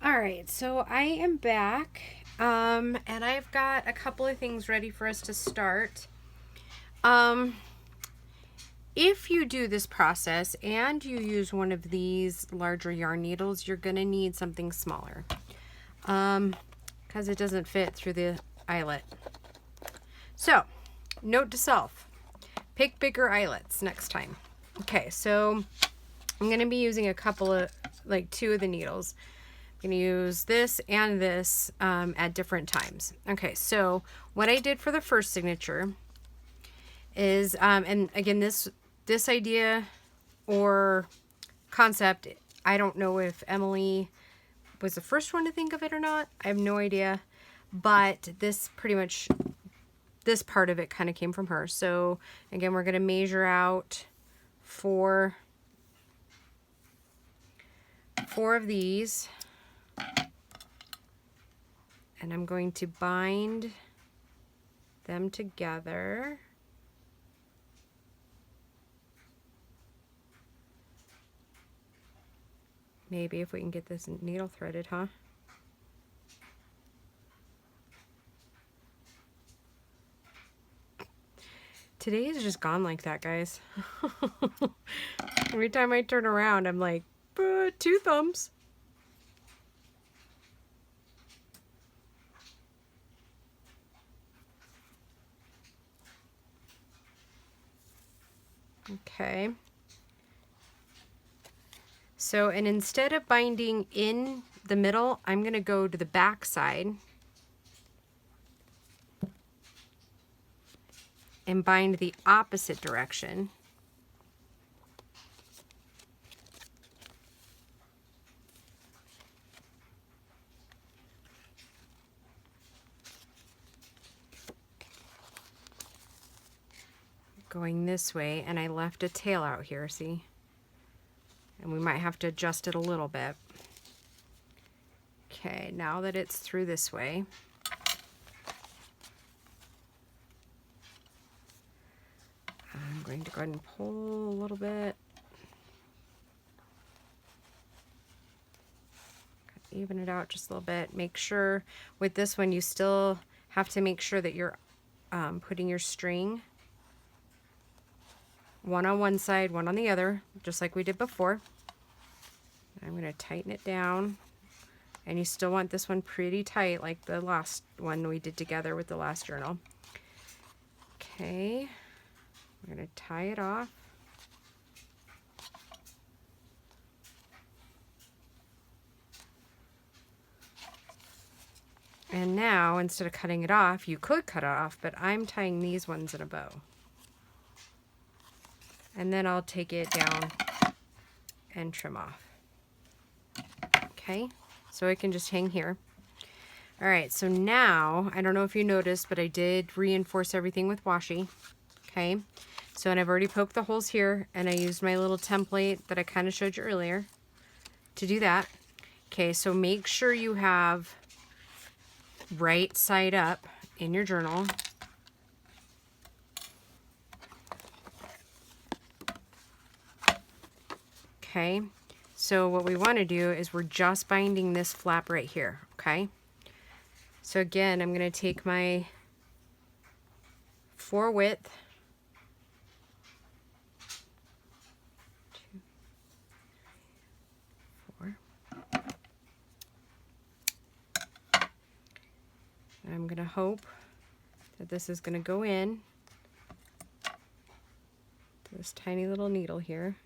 All right, so I am back, and I've got a couple of things ready for us to start. Um, if you do this process and you use one of these larger yarn needles, you're gonna need something smaller, because it doesn't fit through the eyelet. So, note to self, pick bigger eyelets next time. Okay, so I'm gonna be using a couple of, like two of the needles. I'm going to use this and this at different times. Okay, so what I did for the first signature is, and again, this idea or concept, I don't know if Emily was the first one to think of it or not. I have no idea, but this pretty much, this part of it kind of came from her. So again, we're going to measure out four of these, and I'm going to bind them together. Maybe if we can get this needle threaded, huh? Today is just gone like that, guys. Every time I turn around, I'm like, two thumbs. Okay. So, and instead of binding in the middle, I'm going to go to the back side and bind the opposite direction. Going this way, and I left a tail out here, see? And we might have to adjust it a little bit. Okay, now that it's through this way, I'm going to go ahead and pull a little bit. Even it out just a little bit. Make sure with this one you still have to make sure that you're putting your string one on one side, one on the other, just like we did before. I'm going to tighten it down, and you still want this one pretty tight like the last one we did together with the last journal. Okay, we're going to tie it off. And now, instead of cutting it off, you could cut it off, but I'm tying these ones in a bow. And then I'll take it down and trim off. Okay, so it can just hang here. All right, so now, I don't know if you noticed, but I did reinforce everything with washi. Okay, so and I've already poked the holes here, and I used my little template that I kind of showed you earlier to do that. Okay, so make sure you have right side up in your journal. Okay, so what we want to do is we're just binding this flap right here, okay? So again, I'm going to take my 4 width, 2, 4, and I'm going to hope that this is going to go in to this tiny little needle here.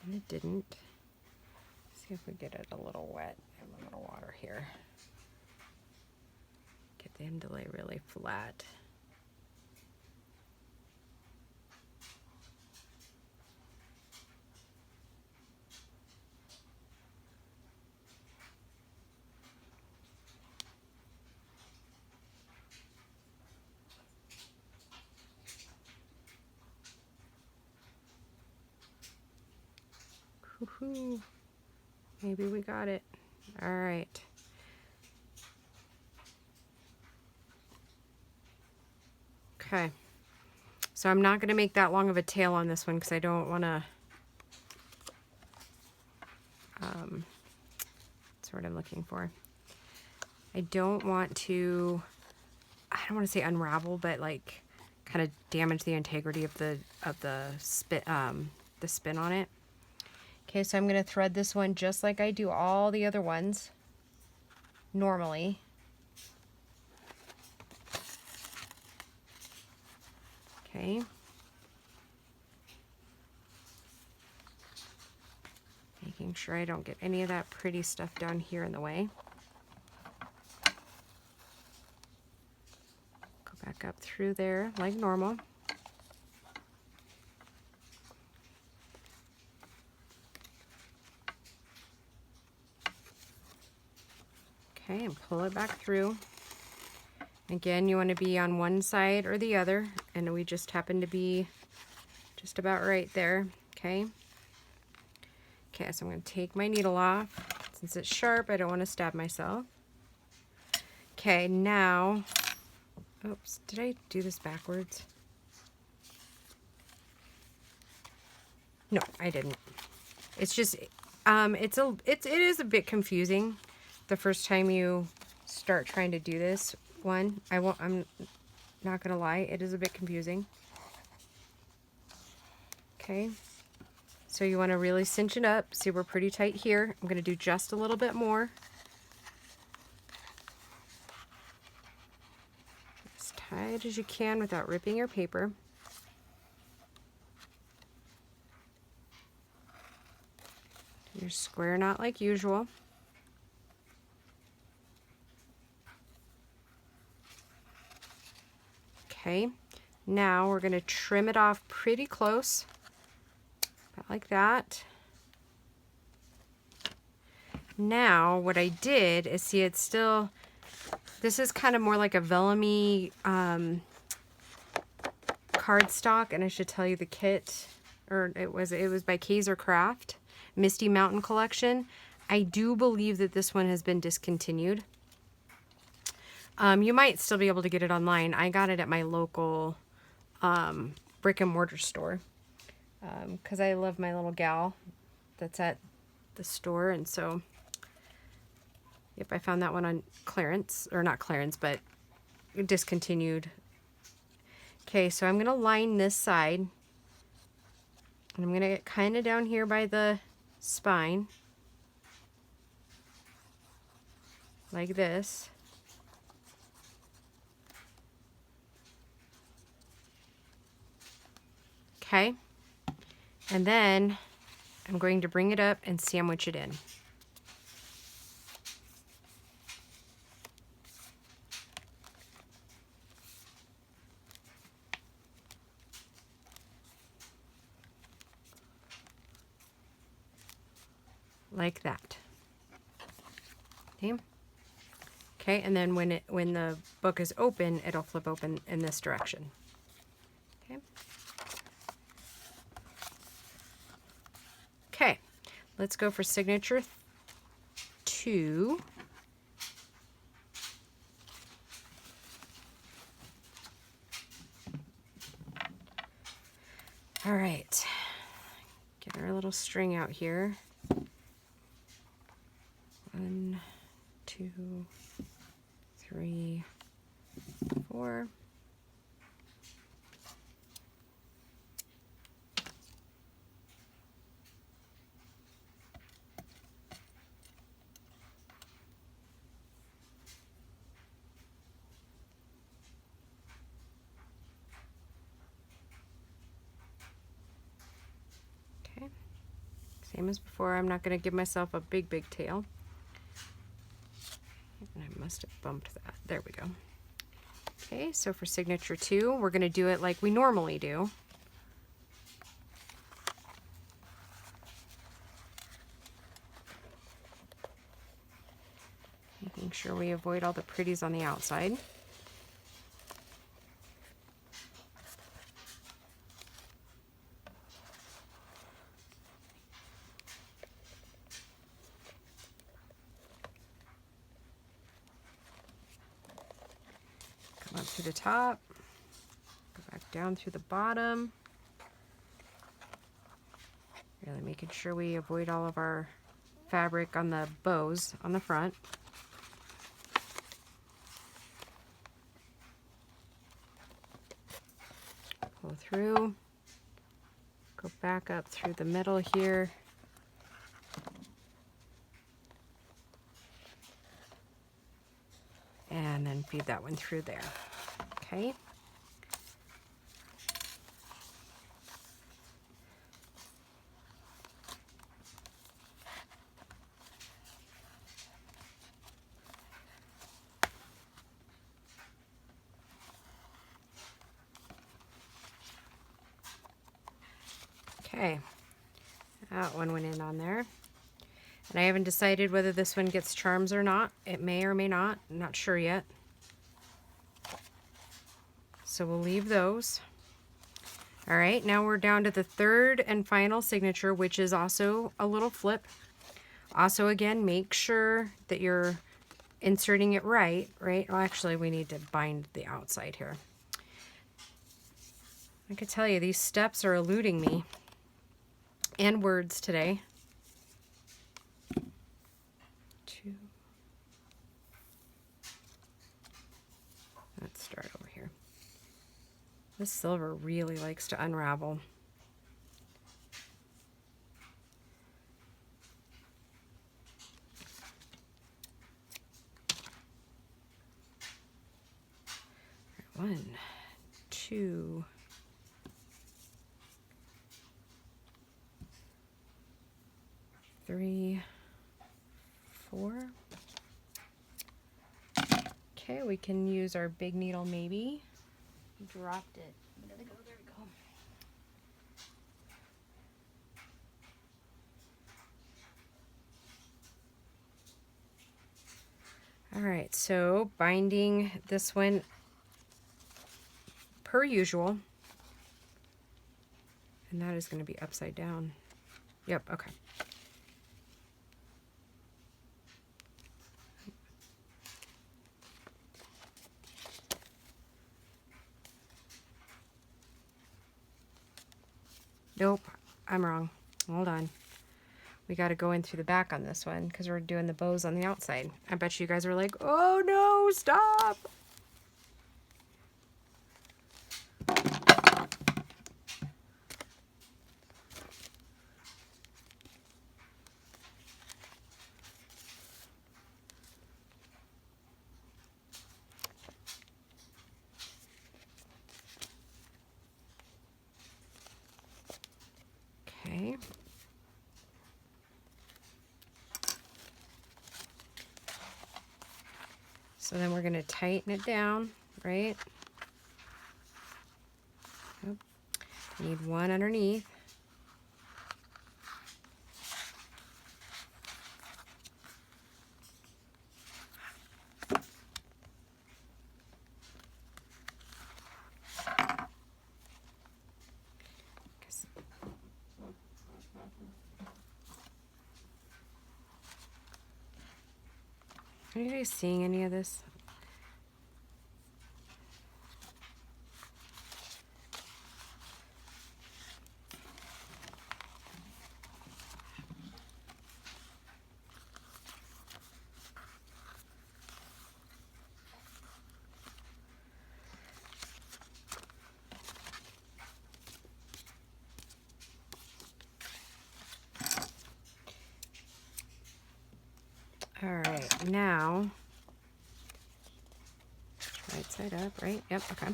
And it didn't. Let's see if we get it a little wet. I have a little water here. Get the end to lay really flat. Woohoo! Maybe we got it. All right. Okay. So I'm not going to make that long of a tail on this one because I don't want to, that's what I'm looking for. I don't want to, I don't want to say unravel, but like kind of damage the integrity of the spin on it. Okay, so I'm going to thread this one just like I do all the other ones normally. Okay. Making sure I don't get any of that pretty stuff down here in the way. Go back up through there like normal. Okay, and pull it back through. Again, you want to be on one side or the other, and we just happen to be just about right there. Okay. Okay, so I'm going to take my needle off. Since it's sharp, I don't want to stab myself. Okay, now, oops, did I do this backwards? No, I didn't. It's just, it is a bit confusing the first time you start trying to do this one. I'm not gonna lie, it is a bit confusing. Okay, so you want to really cinch it up. See, we're pretty tight here. I'm gonna do just a little bit more. As tight as you can without ripping your paper. Your square knot like usual. Okay, now we're going to trim it off pretty close, about like that. Now what I did is, see, it's still, this is kind of more like a vellum-y cardstock, and I should tell you the kit, or it was by Kaiser Craft, Misty Mountain Collection. I do believe that this one has been discontinued. You might still be able to get it online. I got it at my local brick and mortar store because I love my little gal that's at the store, and so yep, I found that one on clearance, or not clearance, but discontinued. Okay, so I'm gonna line this side, and I'm gonna get kind of down here by the spine like this. Okay, and then I'm going to bring it up and sandwich it in. Like that. Okay. Okay, and then when the book is open, it'll flip open in this direction. Okay. Okay, let's go for signature 2. All right, get our little string out here. 1, 2, 3, 4. Okay, same as before. I'm not going to give myself a big tail. And I must have bumped that. There we go. Okay, so for signature 2, we're going to do it like we normally do. Making sure we avoid all the pretties on the outside. Come up to the top. down through the bottom. Really making sure we avoid all of our fabric on the bows on the front. Pull through, go back up through the middle here. And then feed that one through there, okay? Okay, that one went in on there. And I haven't decided whether this one gets charms or not. It may or may not. I'm not sure yet. So we'll leave those. All right, now we're down to the third and final signature, which is also a little flip. Also, again, make sure that you're inserting it right? Well, actually, we need to bind the outside here. I could tell you, these steps are eluding me. And words today. 2. Let's start over here. This silver really likes to unravel. All right, 1, 2, 3, 4. Okay, we can use our big needle maybe. Dropped it. There we go, there we go. All right, so binding this one per usual. And that is going to be upside down. Yep, okay. Nope, I'm wrong. Hold on. We got to go in through the back on this one because we're doing the bows on the outside. I bet you guys are like, oh no, stop. Okay. So then we're going to tighten it down, right? Yep. Need one underneath. Are you guys seeing any of this? All right, now, right side up, right? Yep, okay.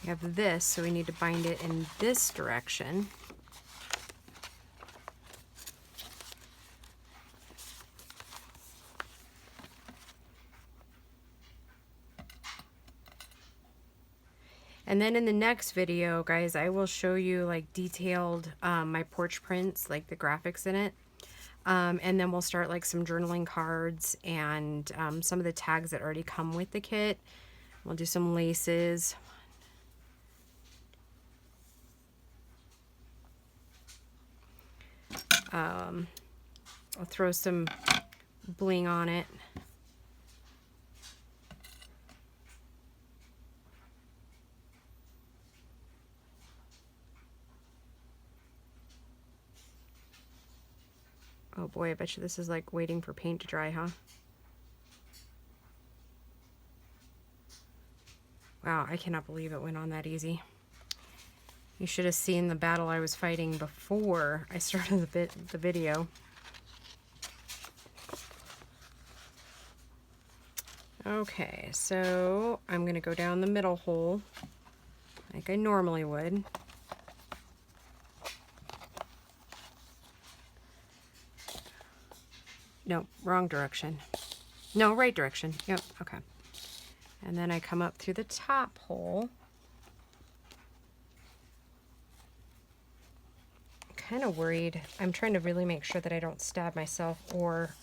We have this, so we need to bind it in this direction. And then in the next video, guys, I will show you like detailed my porch prints, like the graphics in it. And then we'll start like some journaling cards and some of the tags that already come with the kit. We'll do some laces. I'll throw some bling on it. Oh boy, I bet you this is like waiting for paint to dry, huh? Wow, I cannot believe it went on that easy. You should have seen the battle I was fighting before I started the video. Okay, so I'm going to go down the middle hole like I normally would. No, wrong direction. No, right direction. Yep, okay. And then I come up through the top hole. I'm kind of worried. I'm trying to really make sure that I don't stab myself or,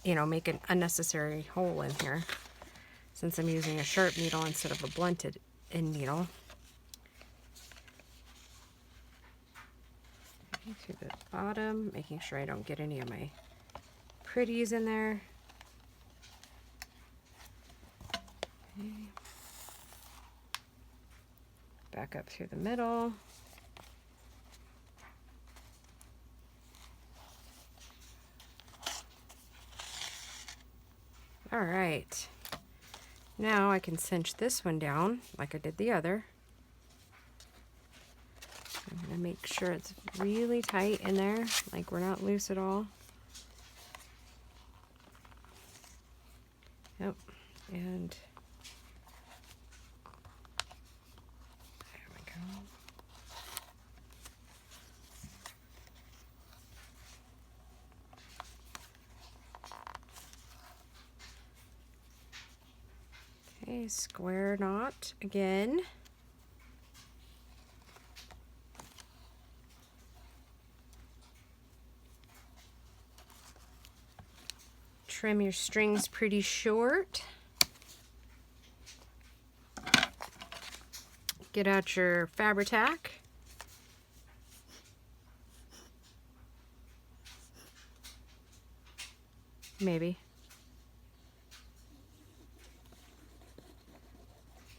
you know, make an unnecessary hole in here, since I'm using a sharp needle instead of a blunted end needle. Through the bottom, making sure I don't get any of my pretties in there. Okay. Back up through the middle. All right. Now I can cinch this one down like I did the other. I'm going to make sure it's really tight in there, like we're not loose at all. Yep. And there we go. Okay, square knot again. Trim your strings pretty short. Get out your Fabri-Tac. Maybe.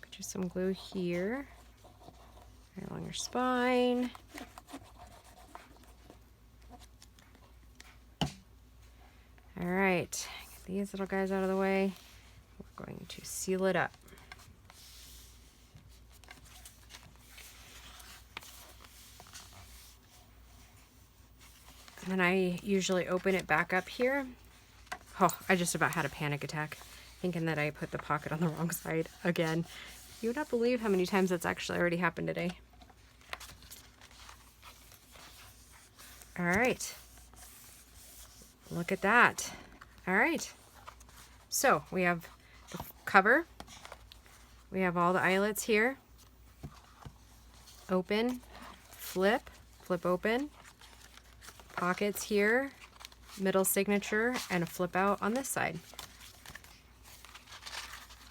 Put you some glue here, right along your spine. All right, get these little guys out of the way. We're going to seal it up. And then I usually open it back up here. Oh, I just about had a panic attack thinking that I put the pocket on the wrong side again. You would not believe how many times that's actually already happened today. All right. Look at that. All right. So we have the cover. We have all the eyelets here. Open, flip, flip open. Pockets here, middle signature, and a flip out on this side.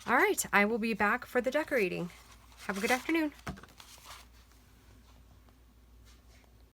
All right, I will be back for the decorating. Have a good afternoon.